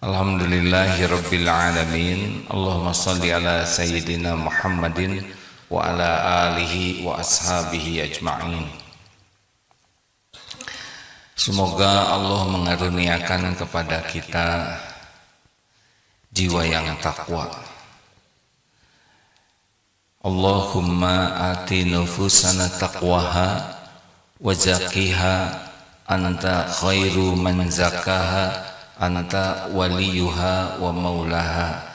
Alhamdulillahi Rabbil Alamin. Allahumma salli ala Sayyidina Muhammadin wa ala alihi wa ashabihi ajma'in. Semoga Allah mengaruniakan kepada kita jiwa yang takwa. Allahumma ati nufusana taqwaha wa zakiha anta khairu man zakaha anta waliyuha wa maulaha.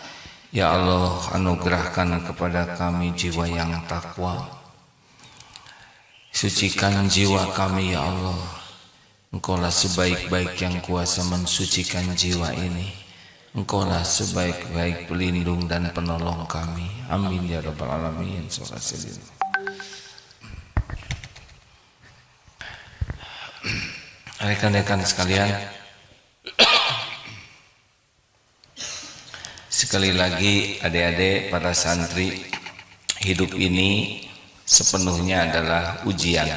Ya Allah, anugerahkan kepada kami jiwa yang takwa. Sucikan jiwa kami ya Allah. Engkaulah sebaik-baik yang kuasa mensucikan jiwa ini. Engkaulah sebaik-baik pelindung dan penolong kami. Amin ya rabbal alamin. Rekan-rekan sekalian, sekali lagi adik-adik para santri, hidup ini sepenuhnya adalah ujian.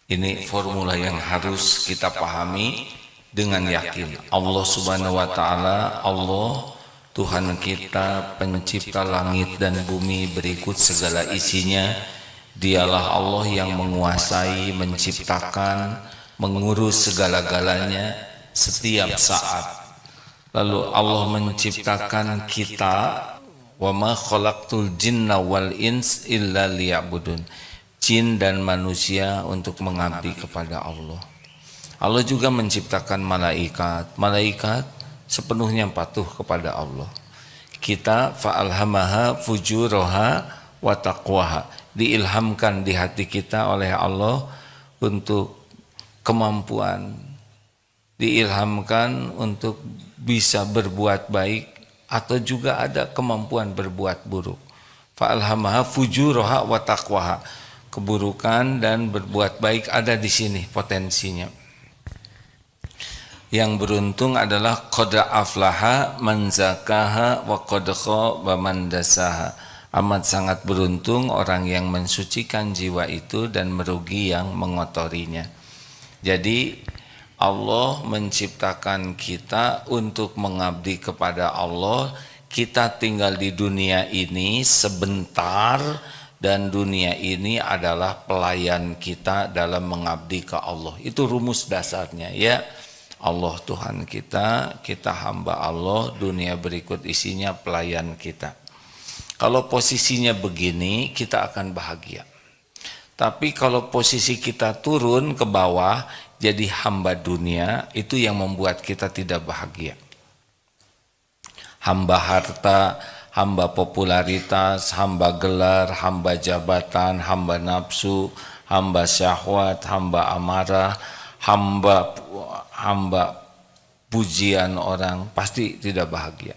Ini formula yang harus kita pahami dengan yakin. Allah Subhanahu wa taala, Allah Tuhan kita, pencipta langit dan bumi berikut segala isinya. Dialah Allah yang menguasai, menciptakan, mengurus segala-galanya setiap saat. Lalu Allah menciptakan kita, wa ma khalaqtul jinna wal ins illa liya'budun. Jin dan manusia untuk mengabdi kepada Allah. Allah juga menciptakan malaikat. Malaikat sepenuhnya patuh kepada Allah. Kita fa'alhamaha fujuraha wa taqwaha. Diilhamkan di hati kita oleh Allah untuk kemampuan. Diilhamkan untuk bisa berbuat baik atau juga ada kemampuan berbuat buruk. Fa'alhamaha fujuraha wa taqwaha. Keburukan dan berbuat baik ada di sini potensinya. Yang beruntung adalah qad aflaha man zakaha wa qad khaba man dasaha. Amat sangat beruntung orang yang mensucikan jiwa itu dan merugi yang mengotorinya. Jadi Allah menciptakan kita untuk mengabdi kepada Allah. Kita tinggal di dunia ini sebentar dan dunia ini adalah pelayan kita dalam mengabdi ke Allah. Itu rumus dasarnya ya. Allah Tuhan kita, kita hamba Allah, dunia berikut isinya pelayan kita. Kalau posisinya begini, kita akan bahagia. Tapi kalau posisi kita turun ke bawah, jadi hamba dunia, itu yang membuat kita tidak bahagia. Hamba harta, hamba popularitas, hamba gelar, hamba jabatan, hamba nafsu, hamba syahwat, hamba amarah, hamba pujian orang, pasti tidak bahagia.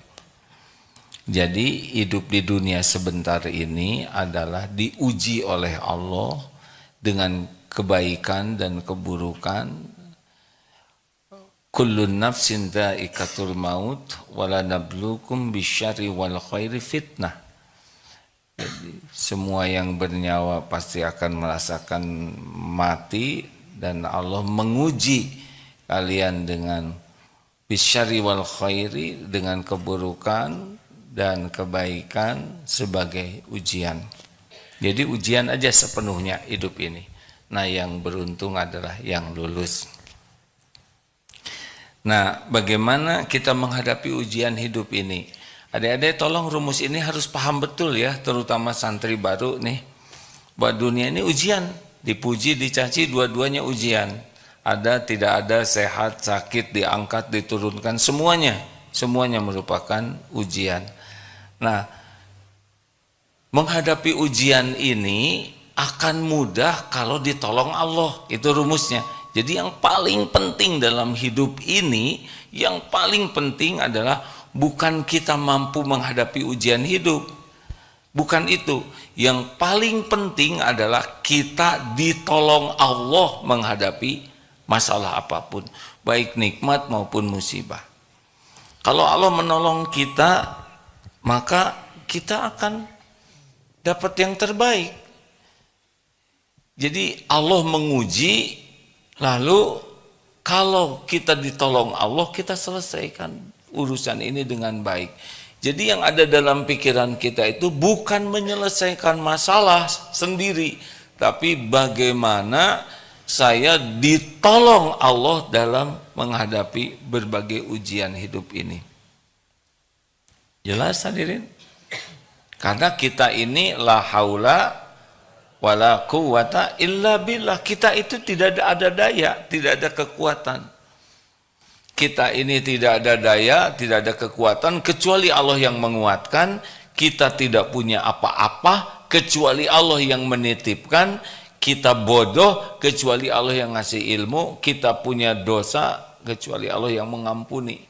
Jadi hidup di dunia sebentar ini adalah diuji oleh Allah dengan kebaikan dan keburukan. Kullun nafsin dha'iqatul maut wala nabluukum bisyarri wal khairi fitnah. Jadi semua yang bernyawa pasti akan merasakan mati dan Allah menguji kalian dengan bisyarri wal khairi, dengan keburukan dan kebaikan sebagai ujian. Jadi ujian aja sepenuhnya hidup ini. Nah, yang beruntung adalah yang lulus. Nah, bagaimana kita menghadapi ujian hidup ini? Adik-adik tolong rumus ini harus paham betul ya, terutama santri baru nih. Bahwa dunia ini ujian, dipuji, dicaci, dua-duanya ujian. Ada, tidak ada, sehat, sakit, diangkat, diturunkan, semuanya merupakan ujian. Nah, menghadapi ujian ini akan mudah kalau ditolong Allah. Itu rumusnya. Jadi yang paling penting dalam hidup ini, yang paling penting adalah bukan kita mampu menghadapi ujian hidup. Bukan itu. Yang paling penting adalah kita ditolong Allah menghadapi masalah apapun. Baik nikmat maupun musibah. Kalau Allah menolong kita, maka kita akan dapat yang terbaik. Jadi Allah menguji, lalu Kalau kita ditolong Allah, kita selesaikan urusan ini dengan baik. Jadi yang ada dalam pikiran kita itu bukan menyelesaikan masalah sendiri, tapi bagaimana saya ditolong Allah dalam menghadapi berbagai ujian hidup ini. Jelas hadirin? Karena kita ini la haula wala quwata illa billah. Kita itu tidak ada daya, tidak ada kekuatan. Kita ini tidak ada daya, tidak ada kekuatan kecuali Allah yang menguatkan. Kita tidak punya apa-apa kecuali Allah yang menitipkan. Kita bodoh kecuali Allah yang ngasih ilmu. Kita punya dosa kecuali Allah yang mengampuni.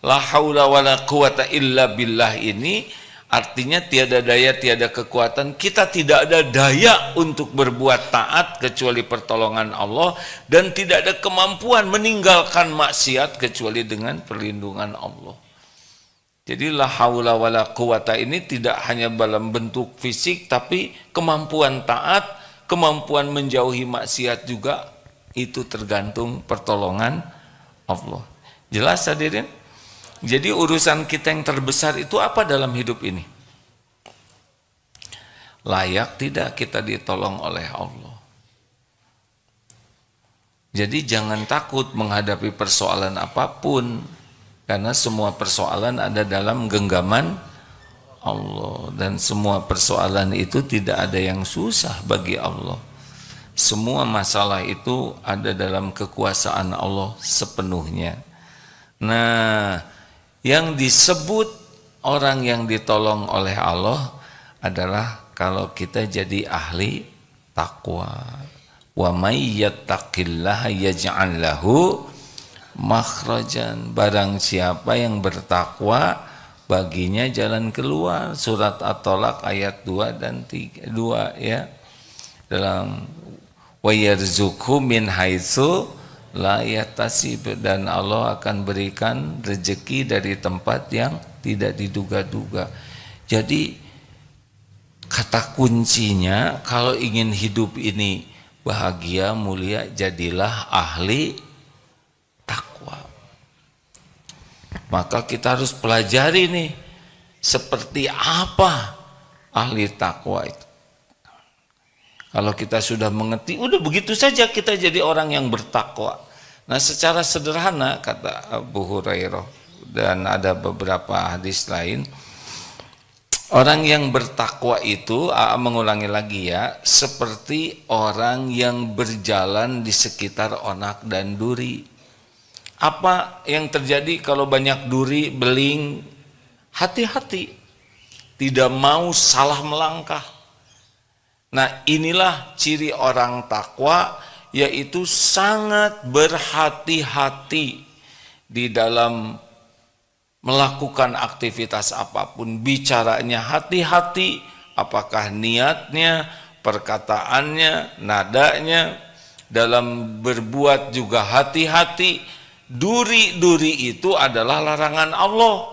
La haula wala quwata illa billah ini artinya tiada daya, tiada kekuatan. Kita tidak ada daya untuk berbuat taat kecuali pertolongan Allah, dan tidak ada kemampuan meninggalkan maksiat kecuali dengan perlindungan Allah. Jadi la haula wala quwata ini tidak hanya dalam bentuk fisik, tapi kemampuan taat, kemampuan menjauhi maksiat juga itu tergantung pertolongan Allah. Jelas hadirin? Jadi urusan kita yang terbesar itu apa dalam hidup ini? Layak tidak kita ditolong oleh Allah? Jadi jangan takut menghadapi persoalan apapun, karena semua persoalan ada dalam genggaman Allah, dan semua persoalan itu tidak ada yang susah bagi Allah. Semua masalah itu ada dalam kekuasaan Allah sepenuhnya. Nah, yang disebut orang yang ditolong oleh Allah adalah kalau kita jadi ahli takwa. Wa may yattaqillaha yaj'al lahu makhrajan. Barang siapa yang bertakwa, baginya jalan keluar. Surat At-Tolak ayat 2 dan 3, 2 ya. Dalam wa yarzuqhu min haitsu la yahtasib, dan Allah akan berikan rezeki dari tempat yang tidak diduga-duga. Jadi kata kuncinya kalau ingin hidup ini bahagia, mulia, jadilah ahli takwa. Maka kita harus pelajari nih seperti apa ahli takwa itu. Kalau kita sudah mengerti, udah begitu saja kita jadi orang yang bertakwa. Nah, secara sederhana kata Abu Hurairah dan ada beberapa hadis lain, orang yang bertakwa itu, mengulangi lagi ya, seperti orang yang berjalan di sekitar onak dan duri. Apa yang terjadi kalau banyak duri, beling? Hati-hati, tidak mau salah melangkah. Nah, inilah ciri orang takwa, yaitu sangat berhati-hati di dalam melakukan aktivitas apapun. Bicaranya hati-hati, apakah niatnya, perkataannya, nadanya. Dalam berbuat juga hati-hati. Duri-duri itu adalah larangan Allah.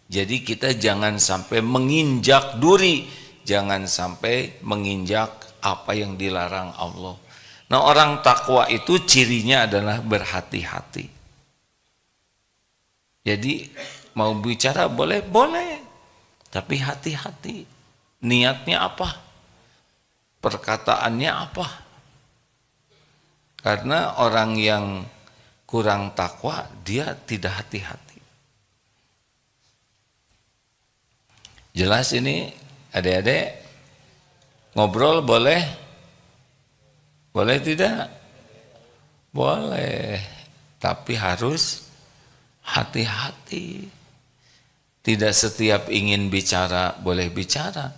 Jadi kita jangan sampai menginjak duri, jangan sampai menginjak apa yang dilarang Allah. Nah, orang takwa itu cirinya adalah berhati-hati. Jadi mau bicara boleh, tapi hati-hati. Niatnya apa? Perkataannya apa? Karena orang yang kurang takwa, dia tidak hati-hati. Jelas ini? Adik-adik, ngobrol boleh? Boleh tidak? Boleh, tapi harus hati-hati. Tidak setiap ingin bicara boleh bicara,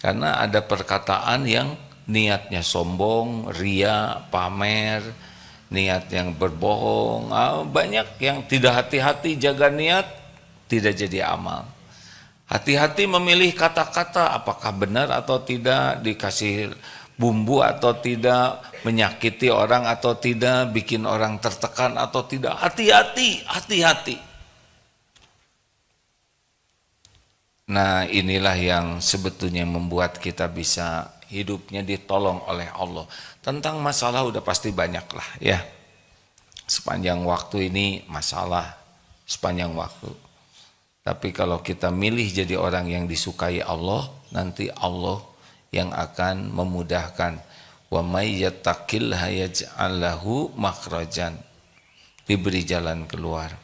karena ada perkataan yang niatnya sombong, ria, pamer, niat yang berbohong. Banyak yang tidak hati-hati jaga niat, tidak jadi amal. Hati-hati memilih kata-kata, apakah benar atau tidak, dikasih bumbu atau tidak, menyakiti orang atau tidak, bikin orang tertekan atau tidak. Hati-hati, hati-hati. Nah, inilah yang sebetulnya membuat kita bisa hidupnya ditolong oleh Allah. Tentang masalah udah pasti banyak lah ya. Sepanjang waktu ini masalah, sepanjang waktu. Tapi kalau kita milih jadi orang yang disukai Allah, nanti Allah yang akan memudahkan. Wa may yattaqillaha yaj'al lahu makhrajan. Diberi jalan keluar.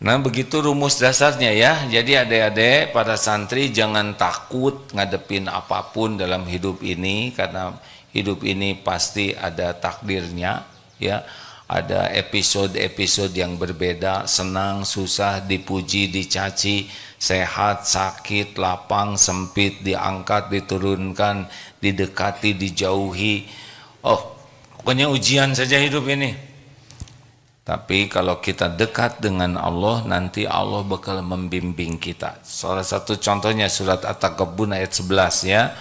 Nah, begitu rumus dasarnya ya. Jadi adik-adik, para santri jangan takut ngadepin apapun dalam hidup ini, karena hidup ini pasti ada takdirnya ya. Ada episode-episode yang berbeda, senang, susah, dipuji, dicaci, sehat, sakit, lapang, sempit, diangkat, diturunkan, didekati, dijauhi. Oh, pokoknya ujian saja hidup ini. Tapi kalau kita dekat dengan Allah, nanti Allah bakal membimbing kita. Salah satu contohnya surat At-Taghabun ayat 11 ya.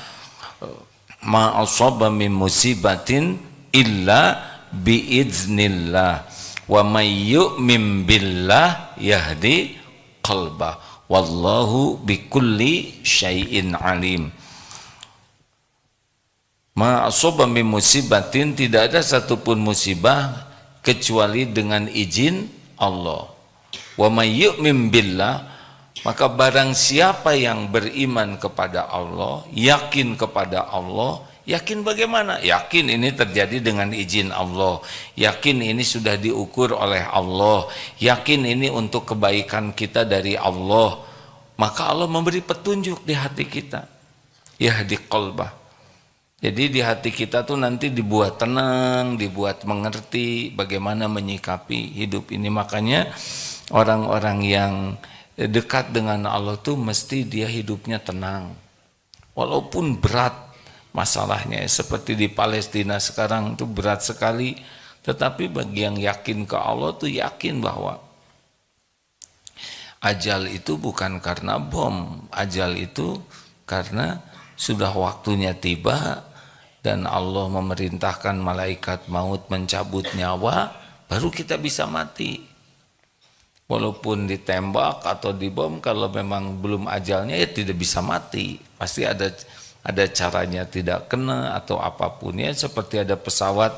Ma asaba min musibatin illa biiznillah wa may yu'min billah yahdi qalbah wallahu bikulli syai'in alim. Ma asaba min musibatin, tidak ada satupun musibah kecuali dengan izin Allah. Wa may yu'min billah, maka barang siapa yang beriman kepada Allah, yakin kepada Allah. Yakin bagaimana? Yakin ini terjadi dengan izin Allah. Yakin ini sudah diukur oleh Allah. Yakin ini untuk kebaikan kita dari Allah. Maka Allah memberi petunjuk di hati kita. Yahdi qalbah. Jadi di hati kita tuh nanti dibuat tenang, dibuat mengerti bagaimana menyikapi hidup ini. Makanya orang-orang yang dekat dengan Allah tuh mesti dia hidupnya tenang. Walaupun berat masalahnya, seperti di Palestina sekarang itu berat sekali, tetapi bagi yang yakin ke Allah tuh yakin bahwa ajal itu bukan karena bom, ajal itu karena sudah waktunya tiba dan Allah memerintahkan malaikat maut mencabut nyawa, baru kita bisa mati. Walaupun ditembak atau dibom, kalau memang belum ajalnya ya tidak bisa mati, pasti ada caranya tidak kena atau apapun ya. Seperti ada pesawat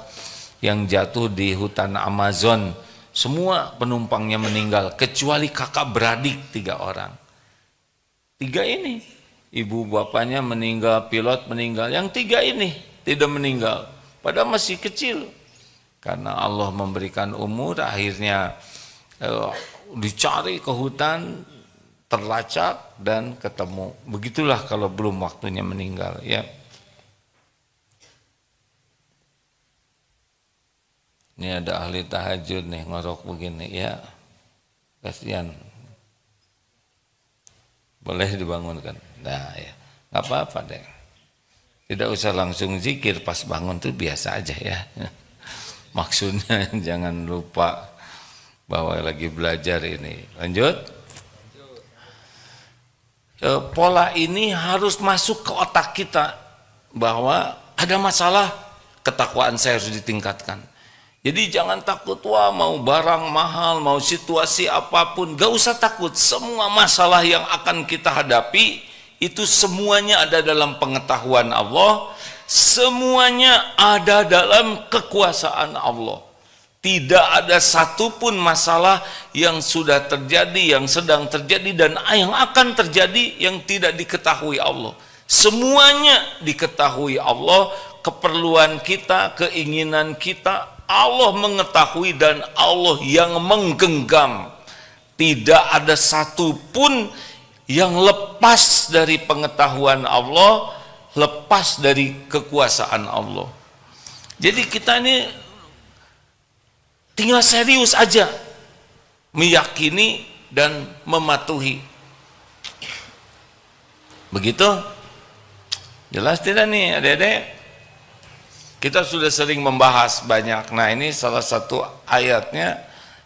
yang jatuh di hutan Amazon, semua penumpangnya meninggal kecuali kakak beradik 3 orang. 3 ini, ibu bapaknya meninggal, pilot meninggal, yang 3 ini tidak meninggal, padahal masih kecil. Karena Allah memberikan umur, akhirnya dicari ke hutan, terlacak dan ketemu. Begitulah kalau belum waktunya meninggal ya. Ini ada ahli tahajud nih ngorok begini ya. Kasihan. Boleh dibangunkan. Nah ya, nggak apa-apa deh. Tidak usah langsung zikir pas bangun tuh, biasa aja ya. Maksudnya jangan lupa bahwa lagi belajar ini. Lanjut. Pola ini harus masuk ke otak kita bahwa ada masalah, ketakwaan saya harus ditingkatkan. Jadi jangan takut, wah mau barang mahal, mau situasi apapun, gak usah takut. Semua masalah yang akan kita hadapi itu semuanya ada dalam pengetahuan Allah, semuanya ada dalam kekuasaan Allah. Tidak ada satupun masalah yang sudah terjadi, yang sedang terjadi, dan yang akan terjadi yang tidak diketahui Allah. Semuanya diketahui Allah, keperluan kita, keinginan kita, Allah mengetahui dan Allah yang menggenggam. Tidak ada satupun yang lepas dari pengetahuan Allah, lepas dari kekuasaan Allah. Jadi kita ini tinggal serius aja meyakini dan mematuhi. Begitu? Jelas tidak nih adik-adik? Kita sudah sering membahas banyak. Nah ini salah satu ayatnya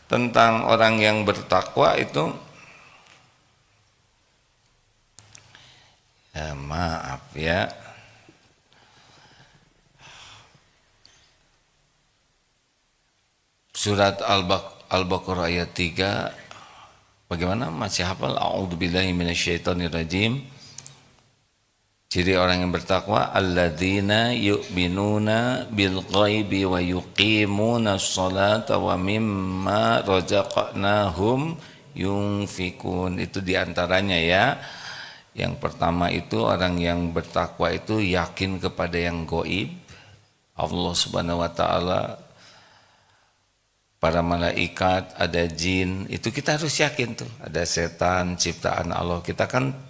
tentang orang yang bertakwa itu. Maaf ya. Surat Al-Baqarah ayat 3. Bagaimana? Masih hafal? A'udzubillahi minasyaitonirrajim. Ciri orang yang bertakwa, alladzina yu'minuna bil ghaibi wa yuqimuna sholata wa mimma razaqnahum yunfikun. Itu diantaranya ya. Yang pertama itu orang yang bertakwa itu yakin kepada yang gaib, Allah Subhanahu wa taala, para malaikat, ada jin, itu kita harus yakin tuh. Ada setan ciptaan Allah. Kita kan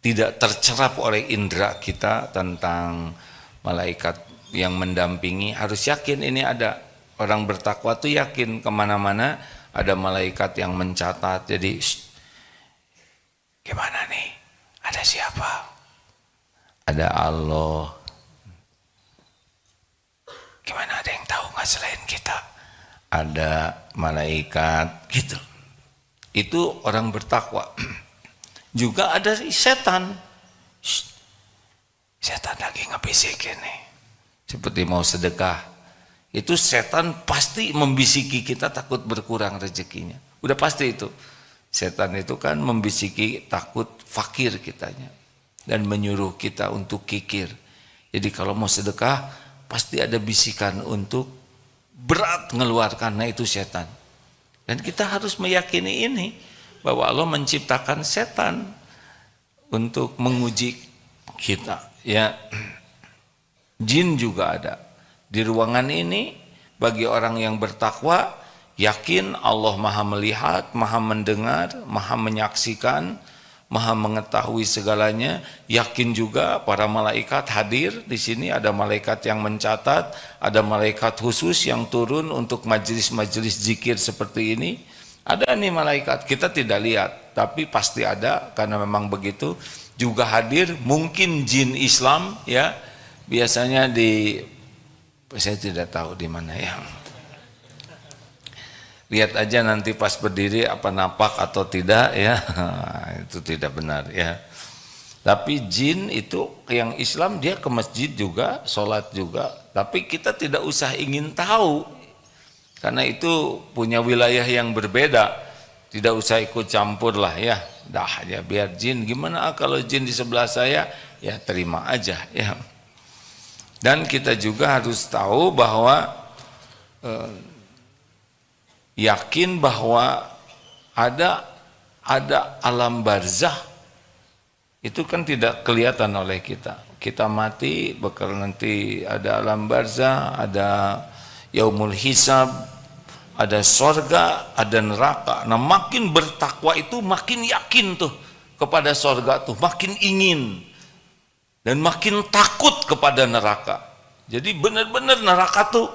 tidak tercerap oleh indera kita tentang malaikat yang mendampingi, harus yakin ini ada. Orang bertakwa tuh yakin kemana-mana ada malaikat yang mencatat. Jadi gimana nih, ada siapa? Ada Allah. Gimana, ada yang tahu nggak selain kita? Ada malaikat gitu. Itu orang bertakwa. Juga ada setan. Setan lagi ngebisikin nih. Seperti mau sedekah. Itu setan pasti membisiki kita takut berkurang rezekinya. Udah pasti itu. Setan itu kan membisiki takut fakir kitanya. Dan menyuruh kita untuk kikir. Jadi kalau mau sedekah pasti ada bisikan untuk berat ngeluarkan. Nah itu setan. Dan kita harus meyakini ini. Bahwa Allah menciptakan setan untuk menguji kita. Ya, jin juga ada. Di ruangan ini bagi orang yang bertakwa, yakin Allah Maha melihat, Maha mendengar, Maha menyaksikan, Maha mengetahui segalanya. Yakin juga para malaikat hadir di sini. Ada malaikat yang mencatat, ada malaikat khusus yang turun untuk majelis-majelis zikir seperti ini. Ada nih malaikat, kita tidak lihat, tapi pasti ada karena memang begitu. Juga hadir, mungkin jin Islam ya. Biasanya saya tidak tahu di mana ya. Lihat aja nanti pas berdiri apa napak atau tidak ya. Itu tidak benar ya. Tapi jin itu yang Islam dia ke masjid juga, sholat juga, tapi kita tidak usah ingin tahu. Karena itu punya wilayah yang berbeda, tidak usah ikut campur lah ya. Dah aja biar jin, gimana kalau jin di sebelah saya, ya terima aja ya. Dan kita juga harus tahu bahwa yakin bahwa ada alam barzah. Itu kan tidak kelihatan oleh kita. Kita mati bakal nanti ada alam barzah, ada yaumul hisab, ada sorga, ada neraka. Nah makin bertakwa itu makin yakin tuh kepada sorga tuh, makin ingin dan makin takut kepada neraka. Jadi benar-benar neraka tuh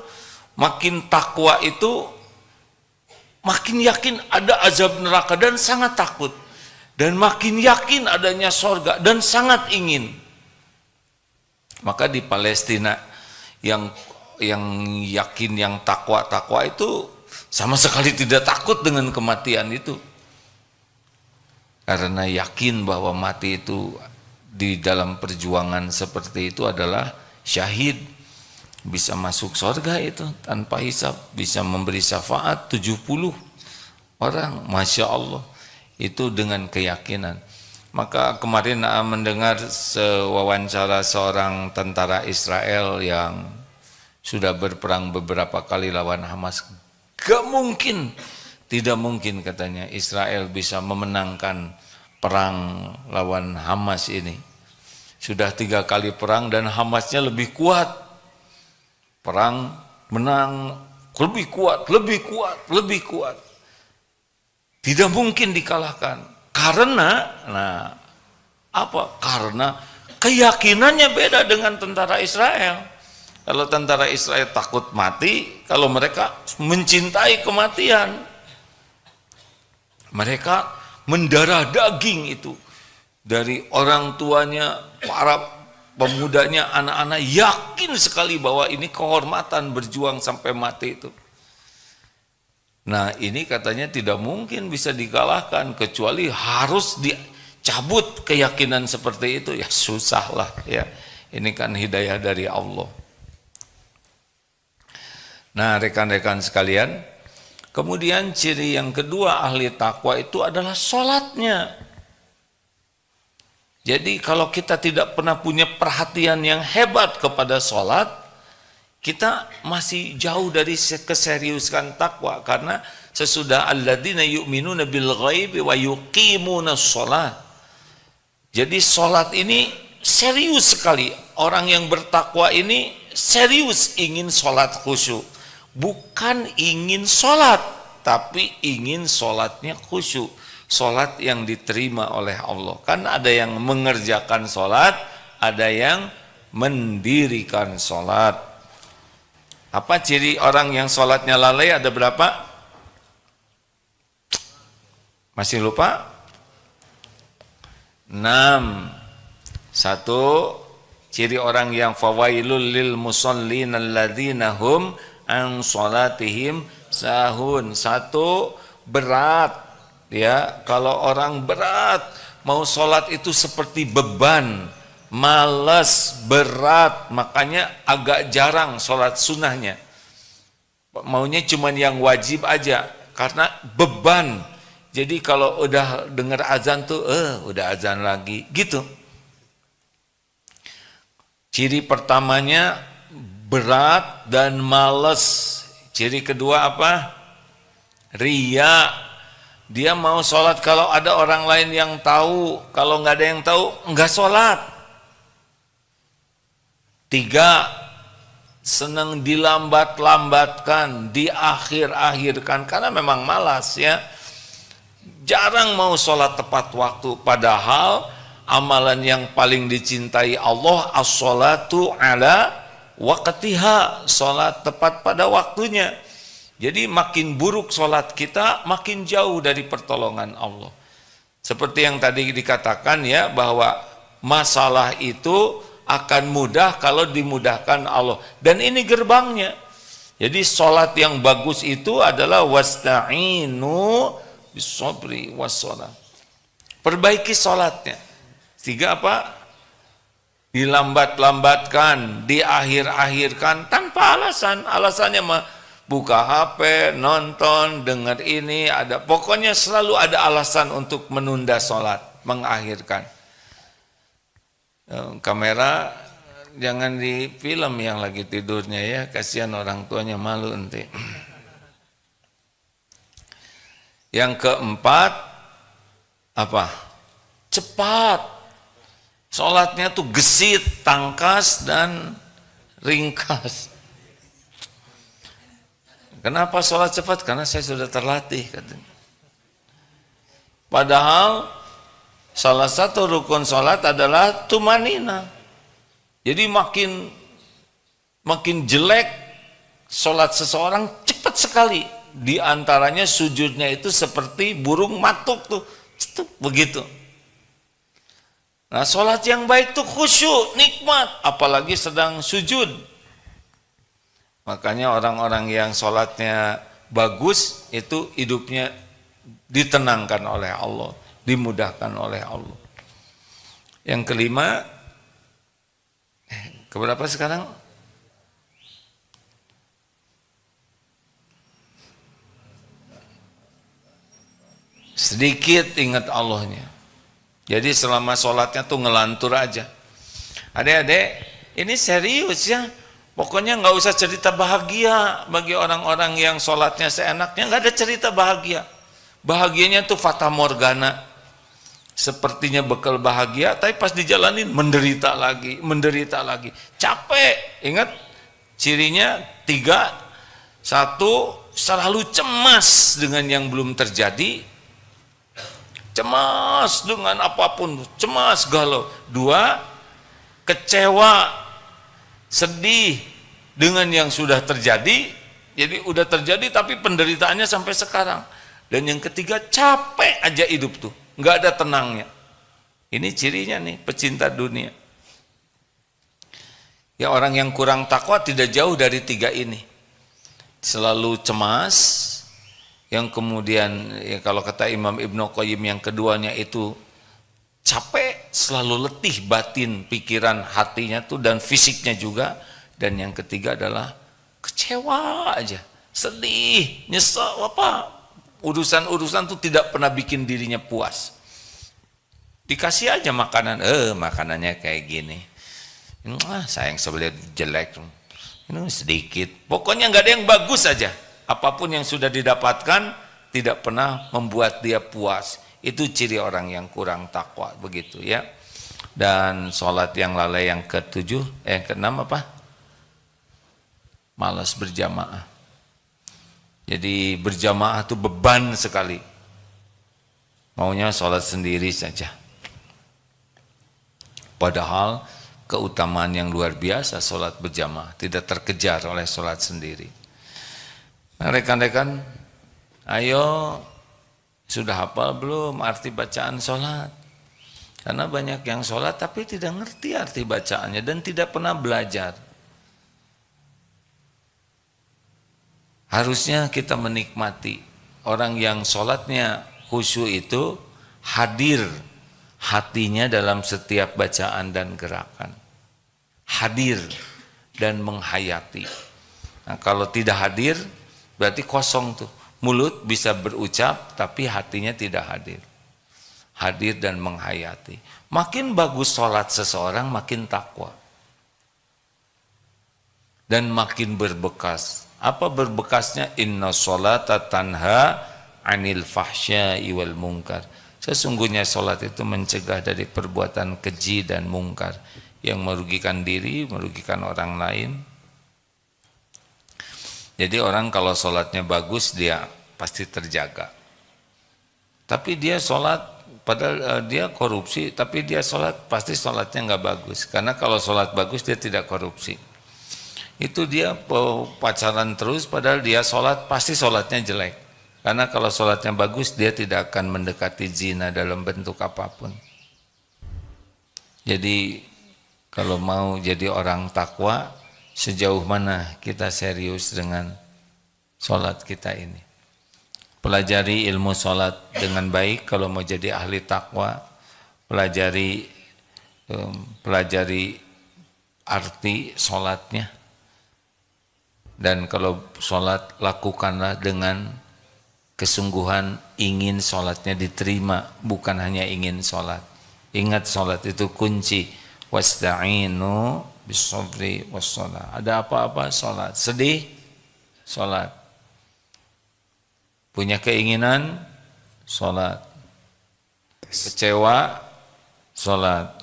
makin takwa itu makin yakin ada azab neraka dan sangat takut, dan makin yakin adanya sorga dan sangat ingin. Maka di Palestina yang yakin, yang takwa itu sama sekali tidak takut dengan kematian itu. Karena yakin bahwa mati itu di dalam perjuangan seperti itu adalah syahid. Bisa masuk surga itu tanpa hisab. Bisa memberi syafaat 70 orang. Masya Allah. Itu dengan keyakinan. Maka kemarin mendengar wawancara seorang tentara Israel yang sudah berperang beberapa kali lawan Hamas. Gak mungkin, tidak mungkin katanya Israel bisa memenangkan perang lawan Hamas ini. Sudah 3 kali perang dan Hamasnya lebih kuat. Perang menang lebih kuat, lebih kuat, lebih kuat. Tidak mungkin dikalahkan. Karena, Karena keyakinannya beda dengan tentara Israel. Kalau tentara Israel takut mati, kalau mereka mencintai kematian, mereka mendarah daging itu. Dari orang tuanya, para pemudanya, anak-anak yakin sekali bahwa ini kehormatan berjuang sampai mati itu. Nah ini katanya tidak mungkin bisa dikalahkan, kecuali harus dicabut keyakinan seperti itu. Ya susah lah ya, ini kan hidayah dari Allah. Nah rekan-rekan sekalian, kemudian ciri yang kedua ahli takwa itu adalah sholatnya. Jadi kalau kita tidak pernah punya perhatian yang hebat kepada sholat, kita masih jauh dari keseriusan takwa. Karena sesudah alladzina yu'minuna bil ghaibi wa yuqimuna sholat. Jadi sholat ini serius sekali. Orang yang bertakwa ini serius ingin sholat khusyuk. Bukan ingin sholat, tapi ingin sholatnya khusyuk. Sholat yang diterima oleh Allah. Kan ada yang mengerjakan sholat, ada yang mendirikan sholat. Apa ciri orang yang sholatnya lalai? Ada berapa? Masih lupa? 6. Satu, ciri orang yang fawailul lil musallin alladzina hum an sholatihim sahun. Satu, berat. Ya, kalau orang berat, mau sholat itu seperti beban, malas, berat, makanya agak jarang sholat sunnahnya. Maunya cuman yang wajib aja, karena beban. Jadi kalau udah dengar azan tuh, udah azan lagi, gitu. Ciri pertamanya berat dan malas. Ciri kedua apa? Riya. Dia mau sholat kalau ada orang lain yang tahu, kalau nggak ada yang tahu, nggak sholat. 3, senang dilambat-lambatkan, diakhir-akhirkan, karena memang malas ya. Jarang mau sholat tepat waktu, padahal amalan yang paling dicintai Allah, as-sholatu ala waqtiha, sholat tepat pada waktunya. Jadi makin buruk sholat kita, makin jauh dari pertolongan Allah. Seperti yang tadi dikatakan ya, bahwa masalah itu akan mudah kalau dimudahkan Allah. Dan ini gerbangnya. Jadi sholat yang bagus itu adalah wasta'inu bisobri wassalam. Perbaiki sholatnya. Sehingga apa? Dilambat-lambatkan, diakhir-akhirkan tanpa alasan. Alasannya mah buka HP, nonton, dengar ini, ada pokoknya selalu ada alasan untuk menunda sholat, mengakhirkan. Kamera jangan di film yang lagi tidurnya ya, kasihan orang tuanya, malu nanti. Yang keempat, apa? Cepat. Sholatnya tuh gesit, tangkas, dan ringkas. Kenapa sholat cepat? Karena saya sudah terlatih katanya. Padahal salah satu rukun sholat adalah tumanina. Jadi makin jelek sholat seseorang cepat sekali. Di antaranya sujudnya itu seperti burung matuk tuh, begitu. Nah, sholat yang baik tuh khusyuk, nikmat, apalagi sedang sujud. Makanya orang-orang yang sholatnya bagus itu hidupnya ditenangkan oleh Allah, dimudahkan oleh Allah. Yang kelima, keberapa sekarang? Sedikit ingat Allahnya. Jadi selama sholatnya tuh ngelantur aja. Adik-adik, ini serius ya. Pokoknya nggak usah cerita bahagia bagi orang-orang yang sholatnya seenaknya, nggak ada cerita bahagia. Bahagianya tuh fata morgana, sepertinya bekal bahagia, tapi pas dijalanin menderita lagi, capek. Ingat cirinya 3, 1, selalu cemas dengan yang belum terjadi, cemas dengan apapun, cemas galau. 2, kecewa, sedih dengan yang sudah terjadi. Jadi udah terjadi tapi penderitaannya sampai sekarang. Dan yang ketiga, capek aja hidup tuh, nggak ada tenangnya. Ini cirinya nih pecinta dunia. Ya, orang yang kurang takwa tidak jauh dari 3 ini. Selalu cemas, yang kemudian ya kalau kata Imam Ibnu Qayyim yang keduanya itu capek, selalu letih batin, pikiran, hatinya tuh, dan fisiknya juga. Dan yang ketiga adalah kecewa aja, sedih, nyesel, urusan-urusan tuh tidak pernah bikin dirinya puas. Dikasih aja makanan, makanannya kayak gini. Sayang sebelah jelek, ini sedikit. Pokoknya nggak ada yang bagus saja. Apapun yang sudah didapatkan tidak pernah membuat dia puas. Itu ciri orang yang kurang takwa, begitu ya. Dan sholat yang lalai yang ke-7, ke-6 apa? Malas berjamaah. Jadi berjamaah itu beban sekali. Maunya sholat sendiri saja. Padahal keutamaan yang luar biasa sholat berjamaah, tidak terkejar oleh sholat sendiri. Nah, rekan-rekan, ayo sudah hafal belum arti bacaan sholat? Karena banyak yang sholat tapi tidak ngerti arti bacaannya dan tidak pernah belajar. Harusnya kita menikmati orang yang sholatnya khusyuk itu hadir hatinya dalam setiap bacaan dan gerakan. Hadir dan menghayati. Nah, kalau tidak hadir berarti kosong tuh. Mulut bisa berucap tapi hatinya tidak hadir. Hadir dan menghayati. Makin bagus sholat seseorang makin takwa. Dan makin berbekas. Apa berbekasnya? Inna sholata tanha anil fahsya'i wal munkar. Sesungguhnya sholat itu mencegah dari perbuatan keji dan mungkar yang merugikan diri, merugikan orang lain. Jadi orang kalau sholatnya bagus dia pasti terjaga. Tapi dia sholat, padahal dia korupsi, tapi dia sholat pasti sholatnya nggak bagus. Karena kalau sholat bagus dia tidak korupsi. Itu dia pacaran terus, padahal dia sholat pasti sholatnya jelek. Karena kalau sholatnya bagus dia tidak akan mendekati zina dalam bentuk apapun. Jadi kalau mau jadi orang takwa, sejauh mana kita serius dengan sholat kita ini. Pelajari ilmu sholat dengan baik kalau mau jadi ahli takwa. Pelajari arti sholatnya. Dan kalau sholat lakukanlah dengan kesungguhan ingin sholatnya diterima, bukan hanya ingin sholat. Ingat sholat itu kunci. Wasta'inu bis-sabri was-shalah. Ada apa-apa sholat. Sedih, sholat. Punya keinginan, sholat. Kecewa, sholat.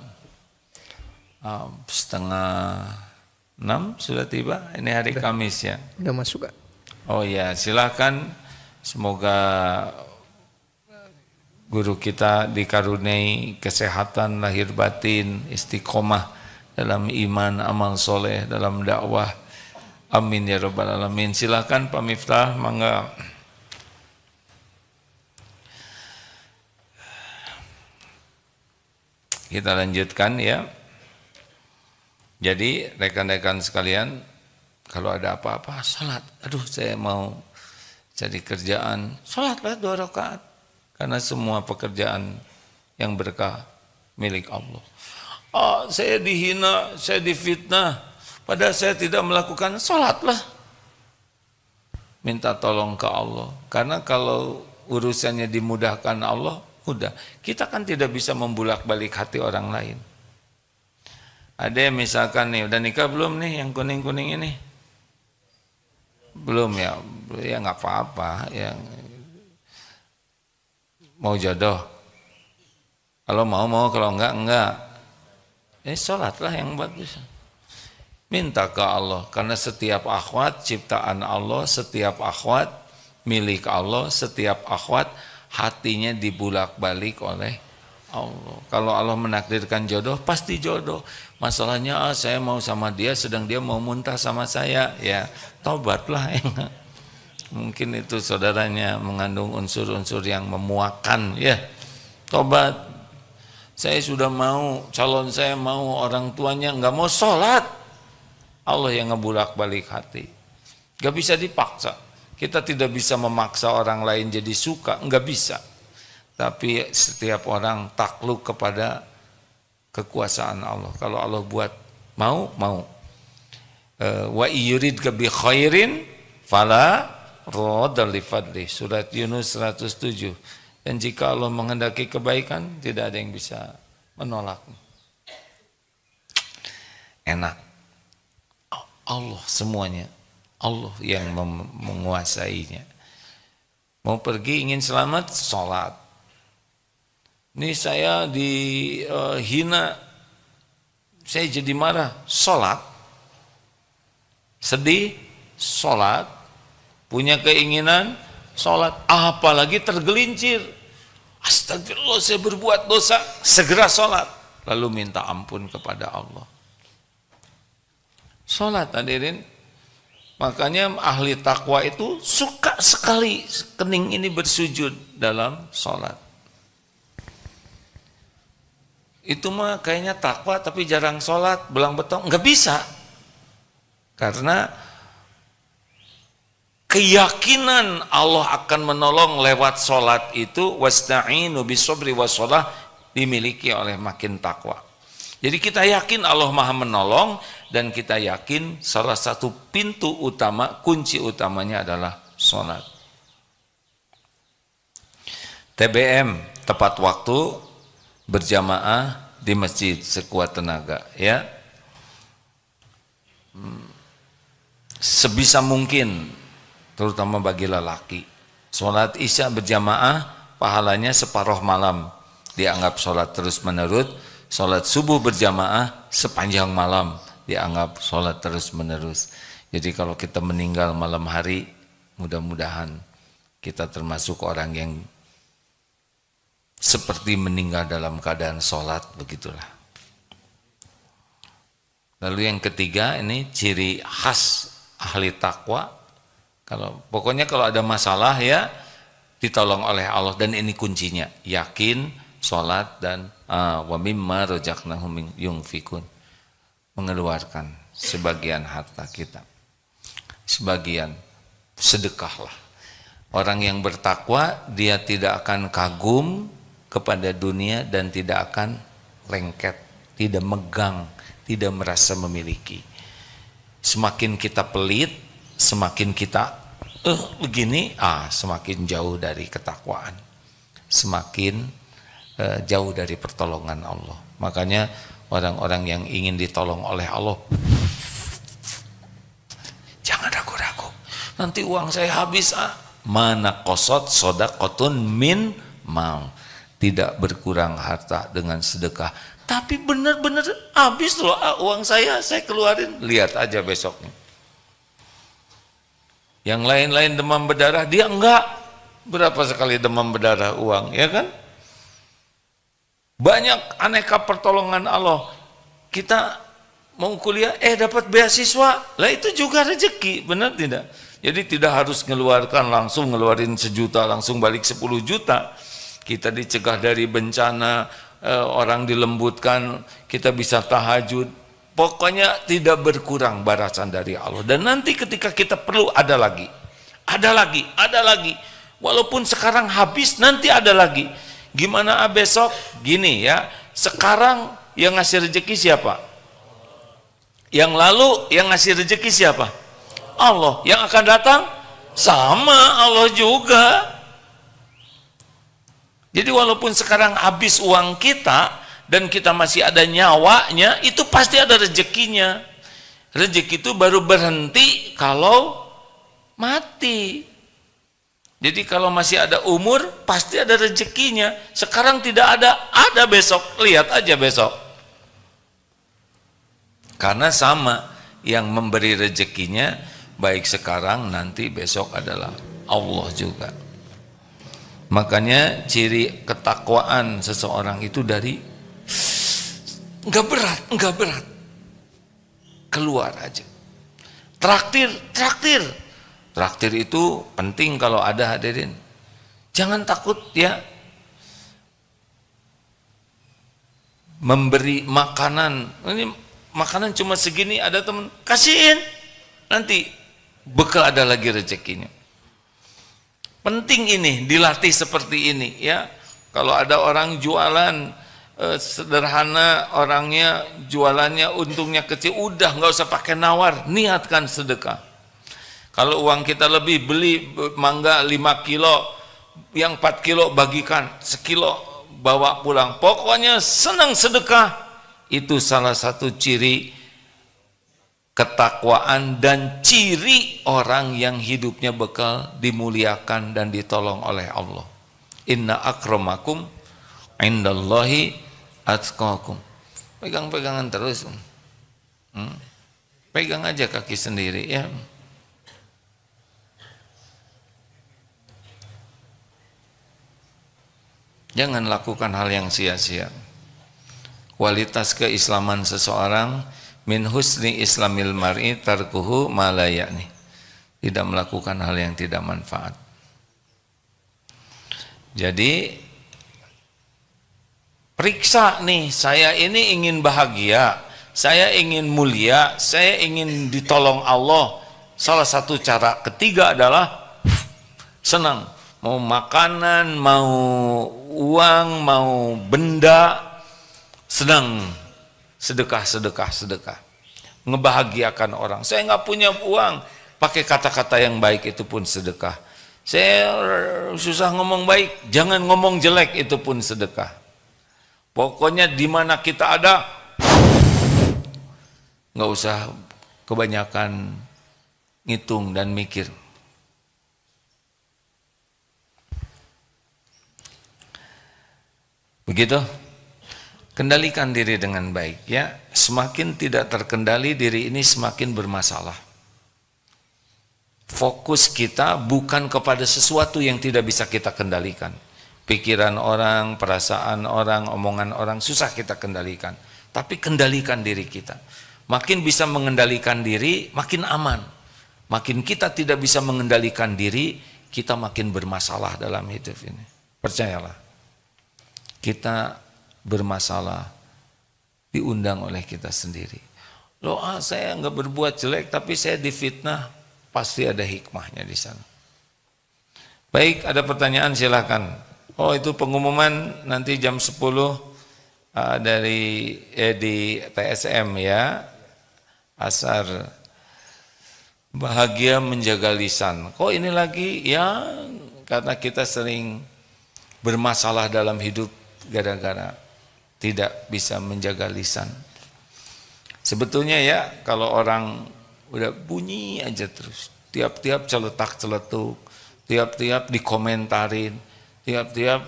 5:30 sudah tiba. Ini hari Kamis ya. Udah masuk, Kak. Oh ya, silakan. Semoga guru kita dikaruniai kesehatan lahir batin, istiqomah dalam iman, amal soleh, dalam dakwah. Amin ya rabbal alamin. Silakan Pak Miftah, mangga. Kita lanjutkan ya. Jadi rekan-rekan sekalian, kalau ada apa-apa, salat. Aduh, saya mau cari kerjaan, salatlah 2 rakaat. Karena semua pekerjaan yang berkah milik Allah. Saya dihina, saya difitnah, padahal saya tidak melakukan, salatlah. Minta tolong ke Allah. Karena kalau urusannya dimudahkan Allah, udah. Kita kan tidak bisa membulak-balik hati orang lain. Ada yang misalkan nih, udah nikah belum nih yang kuning-kuning ini? Belum ya, ya nggak apa-apa. Yang mau jodoh, kalau mau, kalau enggak. Sholatlah yang bagus. Minta ke Allah, karena setiap akhwat ciptaan Allah, setiap akhwat milik Allah, setiap akhwat hatinya dibulak-balik oleh Allah. Kalau Allah menakdirkan jodoh, pasti jodoh. Masalahnya saya mau sama dia, sedang dia mau muntah sama saya, ya taubatlah. Mungkin itu saudaranya mengandung unsur-unsur yang memuakkan, ya tobat. Saya sudah mau, calon saya mau, orang tuanya nggak mau sholat. Allah yang ngebulak-balik hati. Nggak bisa dipaksa. Kita tidak bisa memaksa orang lain jadi suka, nggak bisa. Tapi setiap orang takluk kepada kekuasaan Allah. Kalau Allah buat mau. Wa yuridka bi khairin fala radda li fadli. Surat Yunus 107. Dan jika Allah menghendaki kebaikan, tidak ada yang bisa menolak. Enak. Allah semuanya. Allah yang menguasainya. Mau pergi ingin selamat, sholat. Ini saya dihina, saya jadi marah, sholat. Sedih, sholat. Punya keinginan, sholat. Apalagi tergelincir. Astagfirullah, saya berbuat dosa, segera sholat. Lalu minta ampun kepada Allah. Sholat, hadirin. Makanya ahli takwa itu suka sekali kening ini bersujud dalam sholat. Itu mah kayaknya takwa tapi jarang sholat, belang betong, nggak bisa. Karena keyakinan Allah akan menolong lewat sholat itu, wasta'inu bisobri wassalah, dimiliki oleh makin takwa. Jadi kita yakin Allah maha menolong, dan kita yakin salah satu pintu utama, kunci utamanya adalah sholat. TBM, tepat waktu, berjamaah di masjid sekuat tenaga, ya. Sebisa mungkin, terutama bagi lelaki, sholat isya berjamaah pahalanya separuh malam dianggap sholat terus menerus. Sholat subuh berjamaah sepanjang malam dianggap sholat terus menerus. Jadi kalau kita meninggal malam hari, mudah-mudahan kita termasuk orang yang seperti meninggal dalam keadaan sholat, begitulah. Lalu yang ketiga, ini ciri khas ahli takwa. Pokoknya kalau ada masalah ya ditolong oleh Allah, dan ini kuncinya, yakin, sholat, dan wa mimma razaqnahum yunfikun, mengeluarkan sebagian harta kita, sebagian sedekahlah. Orang yang bertakwa dia tidak akan kagum kepada dunia dan tidak akan lengket, tidak megang, tidak merasa memiliki. Semakin kita pelit, semakin kita begini, semakin jauh dari ketakwaan, semakin jauh dari pertolongan Allah. Makanya orang-orang yang ingin ditolong oleh Allah, jangan ragu-ragu, nanti uang saya habis. Mana kosot sodakotun min mal, tidak berkurang harta dengan sedekah, tapi benar-benar habis loh uang saya keluarin, lihat aja besoknya. Yang lain-lain demam berdarah, dia enggak. Berapa sekali demam berdarah uang, ya kan? Banyak aneka pertolongan Allah. Kita mau kuliah, dapat beasiswa, lah itu juga rezeki, benar tidak? Jadi tidak harus ngeluarkan langsung, ngeluarin 1 juta langsung balik 10 juta. Kita dicegah dari bencana, orang dilembutkan, kita bisa tahajud. Pokoknya tidak berkurang balasan dari Allah. Dan nanti ketika kita perlu, ada lagi. Walaupun sekarang habis, nanti ada lagi. Gimana besok? Gini ya, sekarang yang ngasih rezeki siapa? Yang lalu yang ngasih rezeki siapa? Allah. Yang akan datang? Sama Allah juga. Jadi walaupun sekarang habis uang kita dan kita masih ada nyawanya, itu pasti ada rezekinya. Rezeki itu baru berhenti kalau mati. Jadi kalau masih ada umur, pasti ada rezekinya. Sekarang tidak ada besok. Lihat aja besok. Karena sama, yang memberi rezekinya, baik sekarang, nanti, besok adalah Allah juga. Makanya ciri ketakwaan seseorang itu dari enggak berat. Keluar aja. Traktir itu penting kalau ada, hadirin. Jangan takut ya. Memberi makanan. Ini makanan cuma segini, ada teman, kasihin. Nanti bekal ada lagi rezekinya. Penting ini, dilatih seperti ini ya. Kalau ada orang jualan sederhana, orangnya jualannya untungnya kecil, udah nggak usah pakai nawar, niatkan sedekah. Kalau uang kita lebih, beli mangga 5 kilo, yang 4 kilo bagikan, sekilo bawa pulang. Pokoknya senang sedekah. Itu salah satu ciri ketakwaan dan ciri orang yang hidupnya bekal dimuliakan dan ditolong oleh Allah. Inna akramakum indallahi atqakum. Pegang-pegangan terus. Pegang aja kaki sendiri ya. Jangan lakukan hal yang sia-sia. Kualitas keislaman seseorang min husni islamil mar'i tarkuhu ma la ya'ni. Tidak melakukan hal yang tidak manfaat. Jadi periksa nih, saya ini ingin bahagia, saya ingin mulia, saya ingin ditolong Allah. Salah satu cara ketiga adalah senang. Mau makanan, mau uang, mau benda, senang sedekah. Ngebahagiakan orang. Saya nggak punya uang, pakai kata-kata yang baik itu pun sedekah. Saya susah ngomong baik, jangan ngomong jelek itu pun sedekah. Pokoknya di mana kita ada, nggak usah kebanyakan ngitung dan mikir. Begitu, kendalikan diri dengan baik ya. Semakin tidak terkendali diri ini semakin bermasalah. Fokus kita bukan kepada sesuatu yang tidak bisa kita kendalikan. Pikiran orang, perasaan orang, omongan orang susah kita kendalikan. Tapi kendalikan diri kita. Makin bisa mengendalikan diri, makin aman. Makin kita tidak bisa mengendalikan diri, kita makin bermasalah dalam hidup ini. Percayalah. Kita bermasalah diundang oleh kita sendiri. Loh, saya nggak berbuat jelek tapi saya difitnah, pasti ada hikmahnya di sana. Baik, ada pertanyaan silakan. Oh, itu pengumuman nanti jam 10 di TSM ya. Asar. Bahagia menjaga lisan. Kok ini lagi? Ya, karena kita sering bermasalah dalam hidup gara-gara tidak bisa menjaga lisan. Sebetulnya ya, kalau orang udah bunyi aja terus, tiap-tiap celetak-celetuk, tiap-tiap dikomentarin, tiap-tiap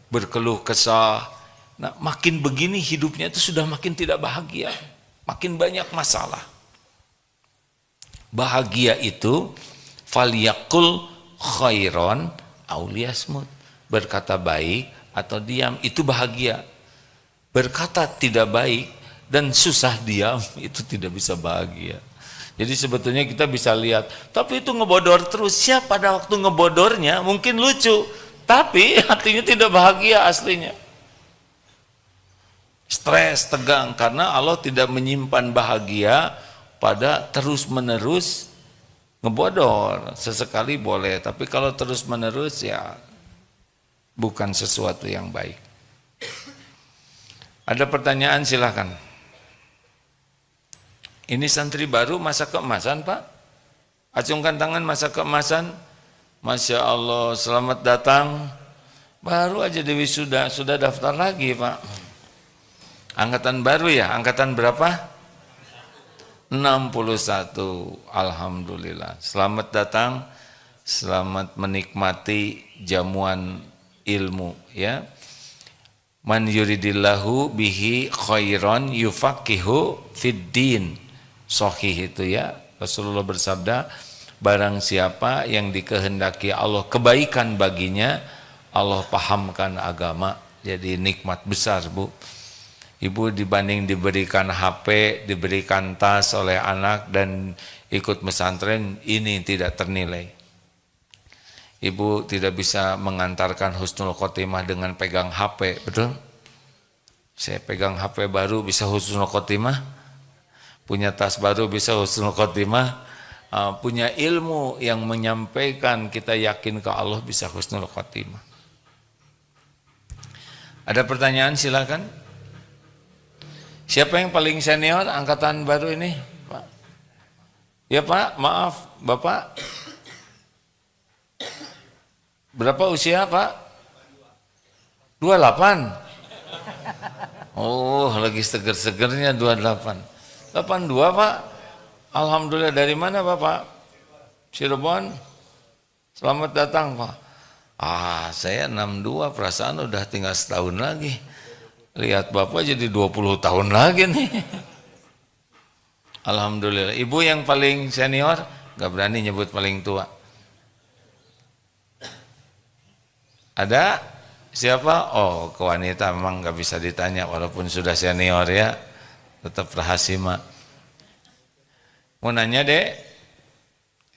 berkeluh kesah. Nah, makin begini hidupnya itu sudah makin tidak bahagia, makin banyak masalah. Bahagia itu faliyakul khairon auliyasmut, berkata baik atau diam, itu bahagia. Berkata tidak baik dan susah diam, itu tidak bisa bahagia. Jadi sebetulnya kita bisa lihat, tapi itu ngebodor terus. Siapa pada waktu ngebodornya mungkin lucu, tapi hatinya tidak bahagia aslinya. Stres, tegang, karena Allah tidak menyimpan bahagia pada terus-menerus ngebodor. Sesekali boleh, tapi kalau terus-menerus ya bukan sesuatu yang baik. Ada pertanyaan silahkan. Ini santri baru masa keemasan Pak? Acungkan tangan masa keemasan. Masya Allah, selamat datang. Baru aja di wisuda, sudah daftar lagi Pak. Angkatan baru ya, angkatan berapa? 61. Alhamdulillah. Selamat datang, selamat menikmati jamuan ilmu ya. Man yuridillahu bihi khairan yufaqihu fid din. Sahih itu ya. Rasulullah bersabda, barang siapa yang dikehendaki Allah kebaikan baginya, Allah pahamkan agama. Jadi nikmat besar Bu. Ibu dibanding diberikan HP, diberikan tas oleh anak dan ikut pesantren, ini tidak ternilai. Ibu tidak bisa mengantarkan husnul khotimah dengan pegang HP, betul? Saya pegang HP baru bisa husnul khotimah, punya tas baru bisa husnul khotimah, punya ilmu yang menyampaikan kita yakin ke Allah bisa husnul khotimah. Ada pertanyaan silakan. Siapa yang paling senior angkatan baru ini, Pak? Ya Pak, maaf, Bapak. Berapa usia Pak? 28. Oh, lagi seger-segernya 28. 82 Pak. Alhamdulillah, dari mana Bapak? Cirebon. Selamat datang Pak. Saya 62, perasaan udah tinggal setahun lagi. Lihat Bapak jadi 20 tahun lagi nih. Alhamdulillah. Ibu yang paling senior, gak berani nyebut paling tua. Ada? Siapa? Oh, ke wanita memang gak bisa ditanya walaupun sudah senior ya. Tetap rahasia. Mau nanya Dek?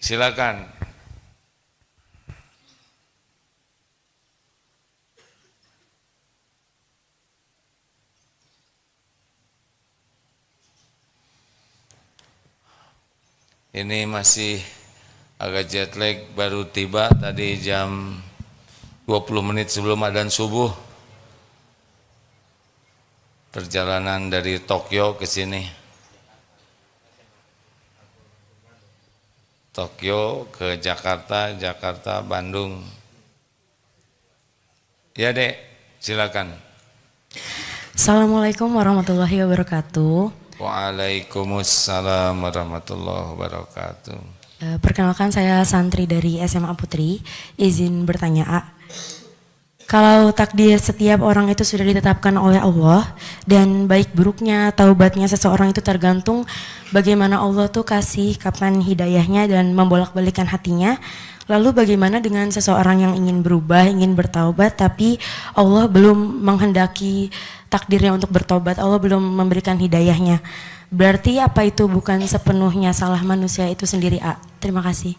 Silakan. Ini masih agak jet lag, baru tiba tadi jam 20 menit sebelum adzan subuh. Perjalanan dari Tokyo ke sini. Tokyo ke Jakarta, Jakarta, Bandung. Ya Dek, silakan. Assalamualaikum warahmatullahi wabarakatuh. Waalaikumsalam warahmatullahi wabarakatuh. Perkenalkan, saya santri dari SMA Putri. Izin bertanya, A. Kalau takdir setiap orang itu sudah ditetapkan oleh Allah dan baik buruknya taubatnya seseorang itu tergantung bagaimana Allah tuh kasih kapan hidayahnya dan membolak-balikan hatinya. Lalu bagaimana dengan seseorang yang ingin berubah, ingin bertaubat tapi Allah belum menghendaki takdirnya untuk bertobat, Allah belum memberikan hidayahnya. Berarti apa itu bukan sepenuhnya salah manusia itu sendiri, A? Terima kasih.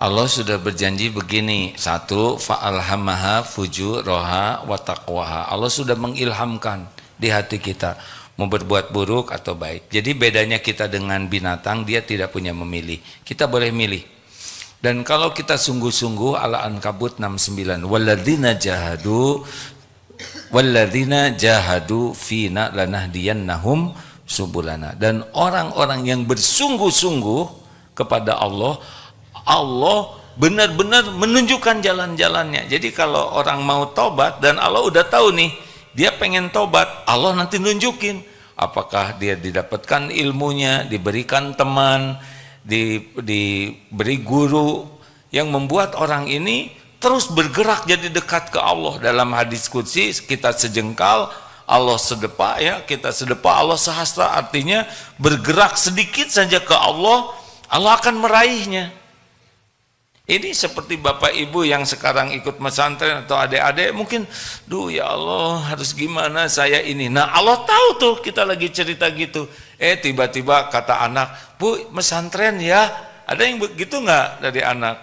Allah sudah berjanji begini. Satu, fa'alhamaha fujuraha wa taqwaha. Allah sudah mengilhamkan di hati kita mau berbuat buruk atau baik. Jadi bedanya kita dengan binatang, dia tidak punya memilih. Kita boleh milih. Dan kalau kita sungguh-sungguh, Al-Ankabut 69, walladzina jahadu fina lanahdiyannahum subulana. Dan orang-orang yang bersungguh-sungguh kepada Allah, Allah benar-benar menunjukkan jalan-jalannya. Jadi kalau orang mau tobat dan Allah udah tahu nih, dia pengen tobat, Allah nanti nunjukin. Apakah dia didapatkan ilmunya, diberikan teman, diberi guru yang membuat orang ini terus bergerak jadi dekat ke Allah. Dalam hadis qudsi, kita sejengkal Allah sedepa, ya, kita sedepa Allah sehasta, artinya bergerak sedikit saja ke Allah, Allah akan meraihnya. Ini seperti bapak ibu yang sekarang ikut pesantren atau adik-adik mungkin, duh ya Allah harus gimana saya ini. Nah Allah tahu tuh kita lagi cerita gitu. Tiba-tiba kata anak, Bu pesantren ya, ada yang begitu nggak dari anak?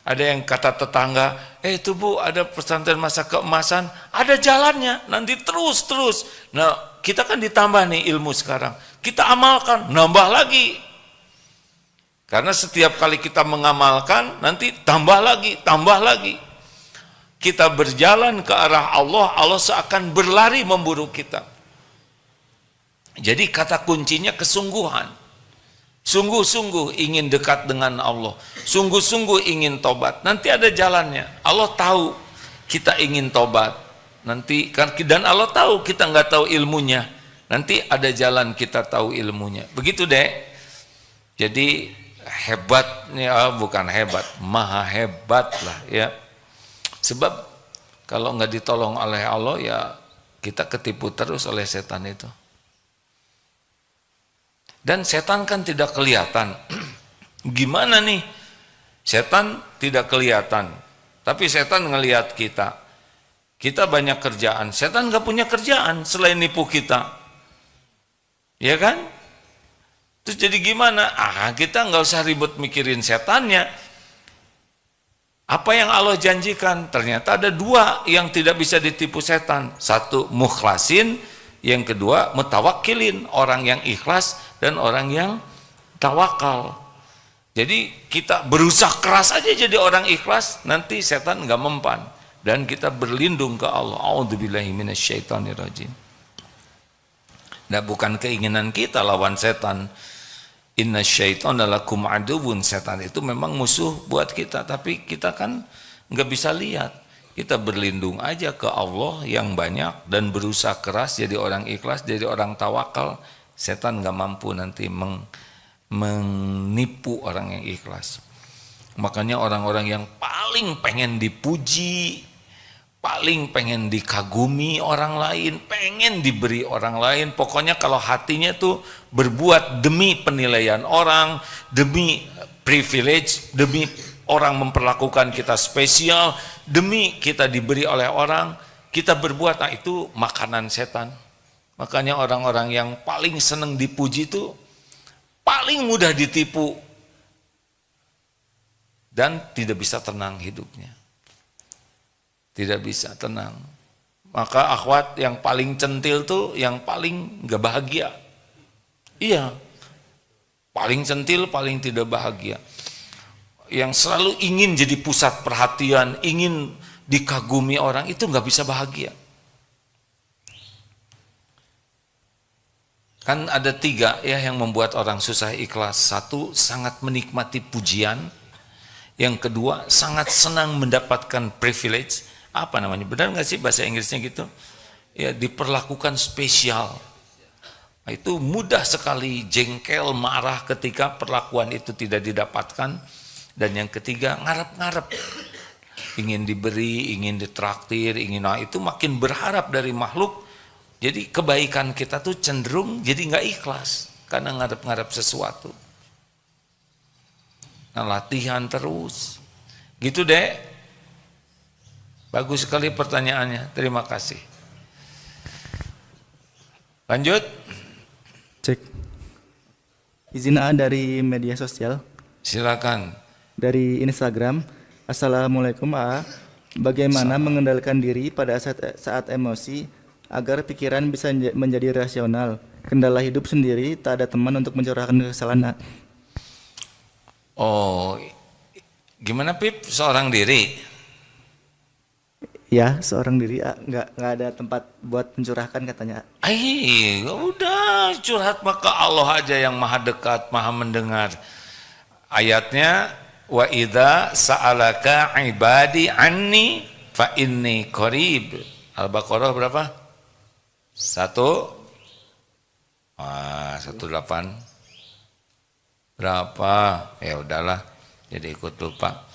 Ada yang kata tetangga, itu Bu ada pesantren masa keemasan, ada jalannya, nanti terus. Nah kita kan ditambah nih ilmu sekarang, kita amalkan, nambah lagi. Karena setiap kali kita mengamalkan, nanti tambah lagi. Kita berjalan ke arah Allah, Allah seakan berlari memburu kita. Jadi kata kuncinya kesungguhan. Sungguh-sungguh ingin dekat dengan Allah. Sungguh-sungguh ingin tobat. Nanti ada jalannya. Allah tahu kita ingin tobat. Nanti dan Allah tahu kita nggak tahu ilmunya. Nanti ada jalan kita tahu ilmunya. Begitu deh. Jadi hebatnya, bukan hebat, maha hebat lah ya. Sebab kalau nggak ditolong oleh Allah ya kita ketipu terus oleh setan itu. Dan setan kan tidak kelihatan. Gimana nih? Setan tidak kelihatan, tapi setan ngelihat kita. Kita banyak kerjaan, setan nggak punya kerjaan selain nipu kita, ya kan? Terus jadi gimana? Kita nggak usah ribet mikirin setannya. Apa yang Allah janjikan? Ternyata ada dua yang tidak bisa ditipu setan. Satu mukhlasin, yang kedua mutawakkilin, orang yang ikhlas dan orang yang tawakal. Jadi kita berusaha keras aja jadi orang ikhlas, nanti setan nggak mempan dan kita berlindung ke Allah. A'udzubillahi minasyaitonirrajim. Nah, bukan keinginan kita lawan setan. Inna syaitana lakum aduwwun, setan itu memang musuh buat kita, tapi kita kan nggak bisa lihat. Kita berlindung aja ke Allah yang banyak dan berusaha keras jadi orang ikhlas, jadi orang tawakal. Setan nggak mampu nanti menipu orang yang ikhlas. Makanya orang-orang yang paling pengen dipuji, paling pengen dikagumi orang lain, pengen diberi orang lain, pokoknya kalau hatinya tuh berbuat demi penilaian orang, demi privilege, demi orang memperlakukan kita spesial, demi kita diberi oleh orang, kita berbuat, nah itu makanan setan. Makanya orang-orang yang paling seneng dipuji itu paling mudah ditipu dan tidak bisa tenang hidupnya. Tidak bisa tenang. Maka akhwat yang paling centil tuh yang paling gak bahagia. Iya. Paling centil, paling tidak bahagia. Yang selalu ingin jadi pusat perhatian, ingin dikagumi orang, itu gak bisa bahagia. Kan ada 3 ya yang membuat orang susah ikhlas. 1, sangat menikmati pujian. Yang kedua, sangat senang mendapatkan privilege. Apa namanya? Benar nggak sih bahasa Inggrisnya gitu? Ya, diperlakukan spesial. Nah, itu mudah sekali jengkel, marah ketika perlakuan itu tidak didapatkan. Dan yang ketiga, ngarep-ngarep. Ingin diberi, ingin ditraktir, ingin, nah itu makin berharap dari makhluk. Jadi kebaikan kita tuh cenderung jadi nggak ikhlas karena ngarep-ngarep sesuatu. Nah, latihan terus. Gitu deh. Bagus sekali pertanyaannya. Terima kasih. Lanjut. Cek. Izin A dari media sosial. Silakan. Dari Instagram. Assalamualaikum A. Bagaimana mengendalikan diri pada saat emosi agar pikiran bisa menjadi rasional? Kendala hidup sendiri, tak ada teman untuk mencurahkan kesalahan A. Oh, gimana Pip? Seorang diri? Ya, seorang diri A. Nggak ada tempat buat mencurahkan katanya A. Udah curhat maka Allah aja yang maha dekat, maha mendengar. Ayatnya, wa idza sa'alaka ibadi anni fa inni qarib. Al-Baqarah berapa? 18 berapa? Ya udahlah, jadi ikut lupa.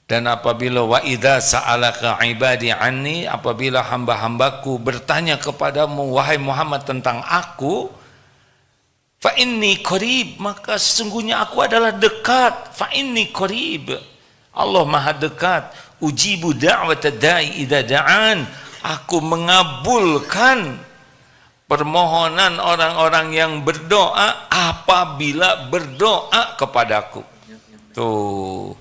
Dan apabila wa idza sa'alaka ibadi anni, apabila hamba-hambaku bertanya kepadamu wahai Muhammad tentang aku, fa inni qarib, maka sesungguhnya aku adalah dekat. Fa inni qarib, Allah maha dekat. Ujibu da'watad da'i idza da'an, aku mengabulkan permohonan orang-orang yang berdoa apabila berdoa kepadaku. Tuh,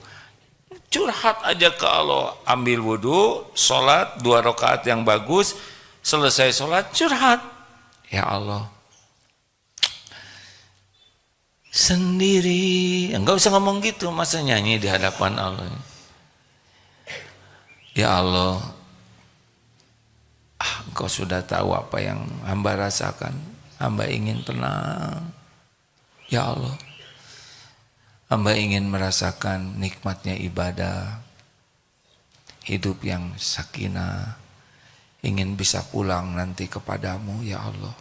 curhat aja ke Allah. Ambil wudhu, sholat 2 rakaat yang bagus, selesai sholat curhat. Ya Allah, sendiri, enggak usah ngomong gitu, masa nyanyi di hadapan Allah. Ya Allah, Engkau sudah tahu apa yang hamba rasakan. Hamba ingin tenang. Ya Allah, hamba ingin merasakan nikmatnya ibadah, hidup yang sakinah, ingin bisa pulang nanti kepadamu. Ya Allah,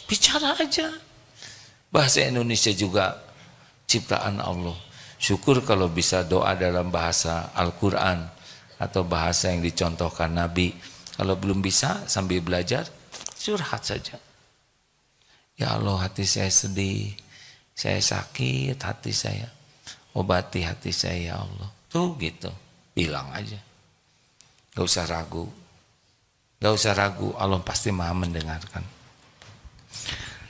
bicara aja. Bahasa Indonesia juga ciptaan Allah. Syukur kalau bisa doa dalam bahasa Al-Quran atau bahasa yang dicontohkan Nabi. Kalau belum bisa, sambil belajar curhat saja. Ya Allah, hati saya sedih, saya sakit hati saya, obati hati saya ya Allah. Tuh gitu, bilang aja, gak usah ragu. Gak usah ragu, Allah pasti maha mendengarkan.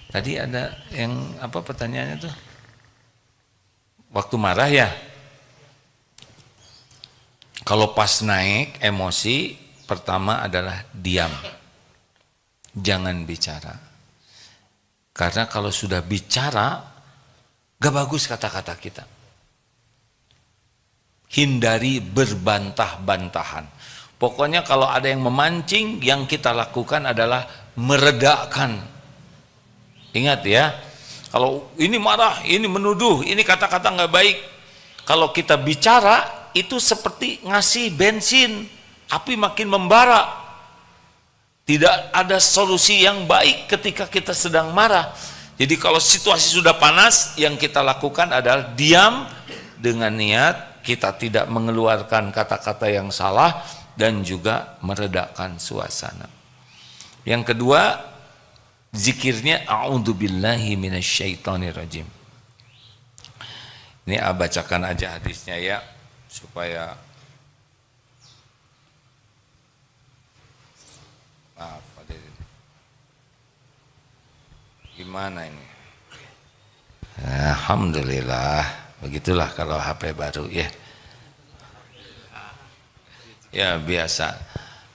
Tadi ada yang apa pertanyaannya tuh? Waktu marah ya? Kalau pas naik emosi, pertama adalah diam. Jangan bicara. Karena kalau sudah bicara, gak bagus kata-kata kita. Hindari berbantah-bantahan. Pokoknya kalau ada yang memancing, yang kita lakukan adalah meredakan. Ingat ya, kalau ini marah, ini menuduh, ini kata-kata gak baik. Kalau kita bicara, itu seperti ngasih bensin, api makin membara. Tidak ada solusi yang baik ketika kita sedang marah. Jadi kalau situasi sudah panas, yang kita lakukan adalah diam dengan niat kita tidak mengeluarkan kata-kata yang salah dan juga meredakan suasana. Yang kedua, zikirnya a'udzubillahi minasyaitonirrajim. Ini bacakan aja hadisnya ya, supaya maaf hadirin. Gimana ini? Alhamdulillah, begitulah kalau HP baru ya. Ya biasa,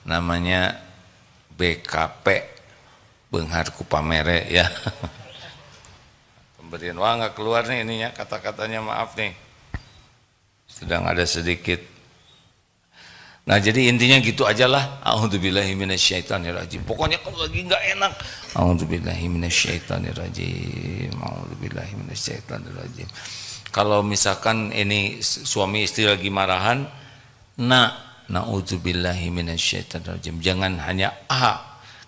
namanya BKP, Beunghar ku pamere ya. Pemberian wah nggak keluar nih ininya kata-katanya, maaf nih. Sedang ada sedikit. Nah jadi intinya gitu aja lah. A'udzubillahi minasyaitonirrajim. Pokoknya kalau lagi nggak enak, a'udzubillahi minasyaitonirrajim, a'udzubillahi minasyaitonirrajim. Kalau misalkan ini suami istri lagi marahan, na'udzubillahi minasyaitonirrajim. Jangan hanya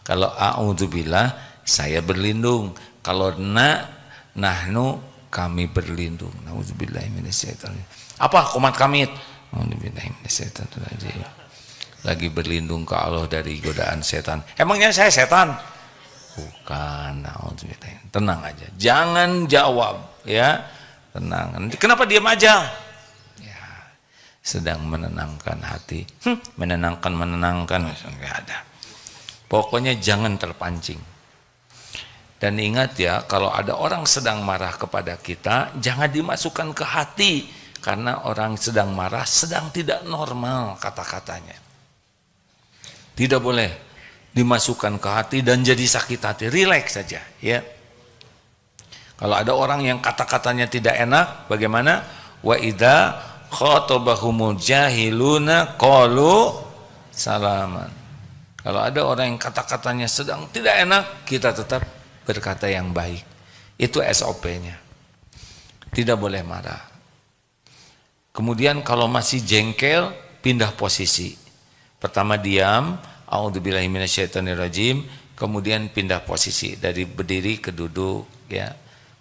Kalau a'udzubillah saya berlindung. Kalau nahnu kami berlindung. Na'udzubillahi minasyaitonirrajim. Apa komat kamit? Lagi berlindung ke Allah dari godaan setan. Emangnya saya setan? Bukan. Tenang aja, jangan jawab ya, tenang. Nanti kenapa diam aja? Ya, sedang menenangkan hati. Menenangkan nggak ada. Pokoknya jangan terpancing. Dan ingat ya, kalau ada orang sedang marah kepada kita, jangan dimasukkan ke hati. Karena orang sedang marah, sedang tidak normal kata-katanya. Tidak boleh dimasukkan ke hati dan jadi sakit hati. Relax saja ya. Kalau ada orang yang kata-katanya tidak enak, bagaimana? Wa idza khatabahumul jahiluna qalu salaman. Kalau ada orang yang kata-katanya sedang tidak enak, kita tetap berkata yang baik. Itu SOP-nya. Tidak boleh marah. Kemudian kalau masih jengkel, pindah posisi. Pertama diam, a'udzubillahi minasyaitonirrajim, kemudian pindah posisi dari berdiri ke duduk ya.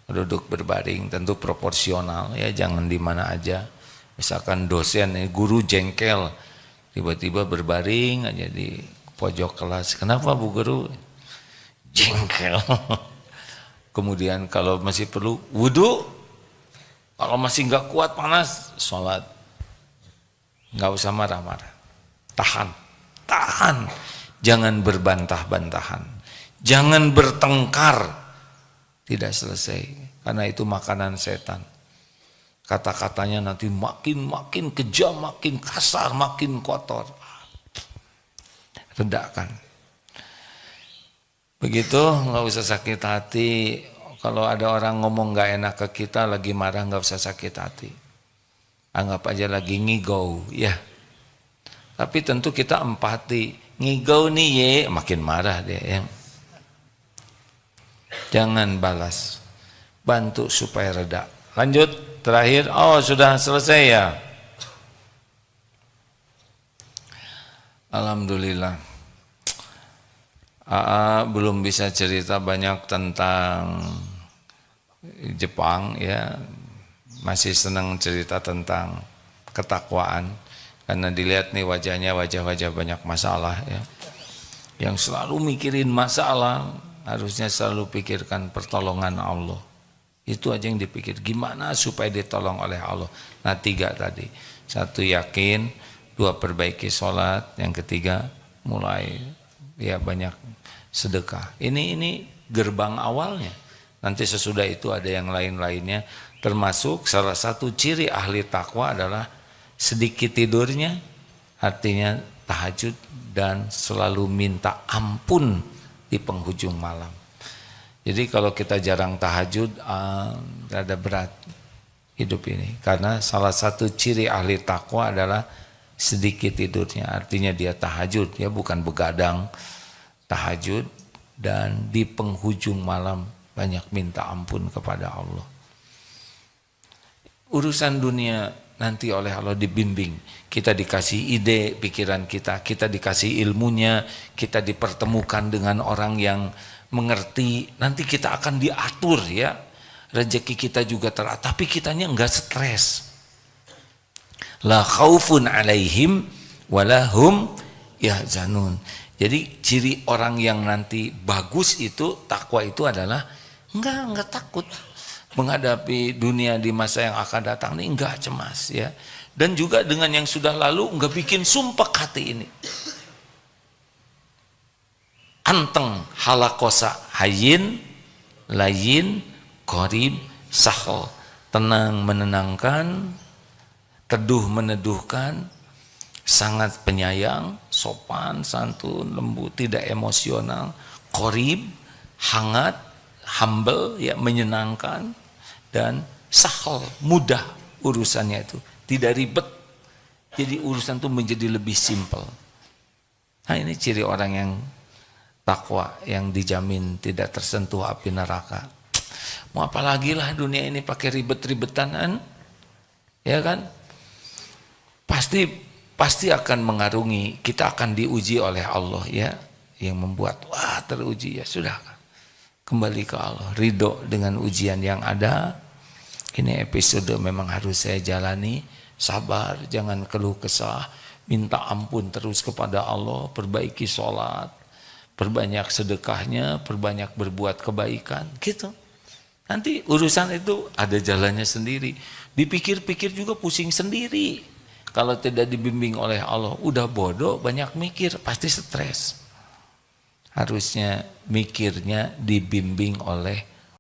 Duduk berbaring, tentu proporsional ya, jangan di mana aja. Misalkan dosen, guru jengkel, tiba-tiba berbaring aja di pojok kelas. Kenapa Bu Guru? Jengkel. Kemudian kalau masih perlu wudu, kalau masih nggak kuat panas, sholat. Nggak usah marah-marah. Tahan. Jangan berbantah-bantahan. Jangan bertengkar. Tidak selesai. Karena itu makanan setan. Kata-katanya nanti makin kejam, makin kasar, makin kotor. Redakan. Begitu, nggak usah sakit hati. Kalau ada orang ngomong nggak enak ke kita, lagi marah, nggak usah sakit hati. Anggap aja lagi ngigau, ya. Tapi tentu kita empati. Ngigau nih ye, makin marah dia. Ya. Jangan balas. Bantu supaya reda. Lanjut, terakhir. Oh sudah selesai ya. Alhamdulillah. Belum bisa cerita banyak tentang Jepang ya, masih senang cerita tentang ketakwaan karena dilihat nih wajahnya wajah-wajah banyak masalah ya, yang selalu mikirin masalah, harusnya selalu pikirkan pertolongan Allah. Itu aja yang dipikir, gimana supaya ditolong oleh Allah. Nah 3 tadi, 1 yakin, 2 perbaiki sholat, yang ketiga mulai ya banyak sedekah. Ini gerbang awalnya. Nanti sesudah itu ada yang lain-lainnya, termasuk salah satu ciri ahli takwa adalah sedikit tidurnya, artinya tahajud dan selalu minta ampun di penghujung malam. Jadi kalau kita jarang tahajud, rada berat hidup ini. Karena salah satu ciri ahli takwa adalah sedikit tidurnya, artinya dia tahajud, ya bukan begadang, tahajud dan di penghujung malam banyak minta ampun kepada Allah. Urusan dunia nanti oleh Allah dibimbing. Kita dikasih ide pikiran kita dikasih ilmunya, kita dipertemukan dengan orang yang mengerti. Nanti kita akan diatur ya. Rezeki kita juga teratur, tapi kitanya enggak stres. La khaufun alaihim walahum yahzanun. Jadi ciri orang yang nanti bagus itu, takwa itu adalah enggak takut menghadapi dunia di masa yang akan datang ini, enggak cemas ya. Dan juga dengan yang sudah lalu enggak bikin sumpah hati ini. Anteng halakosa hayin layin qarib sahal, tenang menenangkan, teduh meneduhkan, sangat penyayang, sopan, santun, lembut, tidak emosional, qarib, hangat, humble, ya menyenangkan, dan sahal, mudah urusannya itu, tidak ribet. Jadi urusan itu menjadi lebih simpel. Nah ini ciri orang yang takwa, yang dijamin tidak tersentuh api neraka. Mau apa lagi lah dunia ini pakai ribet-ribetan kan? Ya kan? Pasti akan mengarungi, kita akan diuji oleh Allah ya, yang membuat wah teruji ya sudah. Kembali ke Allah, ridho dengan ujian yang ada. Ini episode memang harus saya jalani, sabar, jangan keluh kesah, minta ampun terus kepada Allah, perbaiki sholat, perbanyak sedekahnya, perbanyak berbuat kebaikan, gitu. Nanti urusan itu ada jalannya sendiri. Dipikir-pikir juga pusing sendiri. Kalau tidak dibimbing oleh Allah, udah bodoh, banyak mikir, pasti stres. Harusnya mikirnya dibimbing oleh